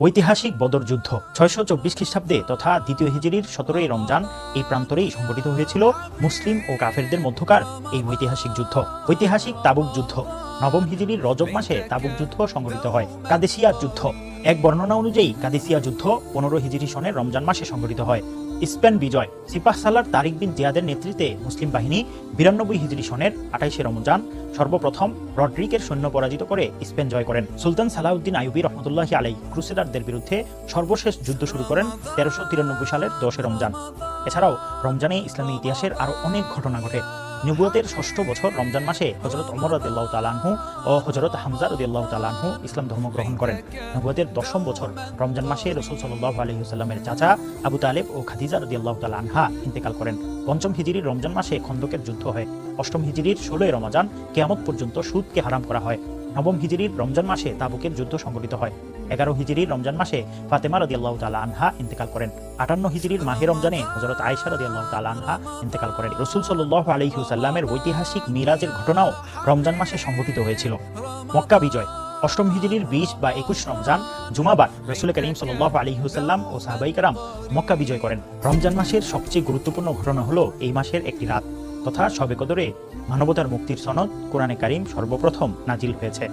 ঐতিহাসিক বদর যুদ্ধ 624 খ্রিস্টাব্দে তথা দ্বিতীয় হিজরির 17ই রমজান এই প্রান্তরেই সংঘটিত হয়েছিল মুসলিম ও কাফেরদের মধ্যকার এই ঐতিহাসিক যুদ্ধ। ঐতিহাসিক তাবুক যুদ্ধ নবম হিজরির রজব মাসে তাবুক যুদ্ধ সংঘটিত হয়। কাদেসিয়া যুদ্ধ এক বর্ণনা অনুযায়ী কাদেসিয়া যুদ্ধ 15 হিজরি সনের রমজান মাসে সংঘটিত হয়। স্পেন বিজয় সিপাহ সালার তারিক বিন জিয়াদের নেতৃত্বে মুসলিম বাহিনী 92 হিজরি সনের 28শে রমজান সর্বপ্রথম রড্রিকের সৈন্য পরাজিত করে স্পেন জয় করেন। সুলতান সালাউদ্দিন আইয়ুবী রহমতুল্লাহি আলাইহি ক্রুসেডারদের বিরুদ্ধে সর্বশেষ যুদ্ধ শুরু করেন 1393 সালের 10 রমজান। এছাড়াও রমজানে ইসলামী ইতিহাসের আরো অনেক ঘটনা ঘটে। নবুয়তের 6ষ্ঠ বছর রমজান মাসে হযরত ওমর রাদিয়াল্লাহু তাআলা আনহু ও হযরত হামজা রাদিয়াল্লাহু তাআলা আনহু ইসলাম ধর্ম গ্রহণ করেন। নবুয়তের 10ম বছর রমজান মাসে রাসূল সাল্লাল্লাহু আলাইহি ওয়াসাল্লামের চাচা আবু তালেব ও খাদিজা রাদিয়াল্লাহু তাআলা আনহা ইন্তেকাল করেন। 5ম হিজরির রমজান মাসে খন্দকের যুদ্ধ হয়। 8ম হিজরির 16 রমজান কিয়ামত পর্যন্ত সুদকে হারাম করা হয়। 9ম হিজরির রমজান মাসে তাবুকের যুদ্ধ সংঘটিত হয়। 11 হিজরির রমজান মাসে ফাতেমা রাদিয়াল্লাহু তাআলা আনহা ইন্তেকাল করেন। 58 হিজরির মাহে রমজানে হযরত আয়েশা রাদিয়াল্লাহু তাআলা আনহা ইন্তেকাল করেন। রাসূল সাল্লাল্লাহু আলাইহি ওয়াসাল্লামের ঐতিহাসিক মিরাজের ঘটনাও রমজান মাসে সংঘটিত হয়েছিল। মক্কা বিজয় 8ম হিজরির 20 বা 21 রমজান জুমাবার রাসূল করিম সাল্লাল্লাহু আলাইহি ওয়াসাল্লাম ও সাহাবায়ে কেরাম মক্কা বিজয় করেন। রমজান মাসের সবচেয়ে গুরুত্বপূর্ণ ঘটনা হলো এই মাসের একটি রাত তথা শবে কদরে মানবতার মুক্তির সনদ কোরআনে কারীম সর্বপ্রথম নাজিল হয়েছে।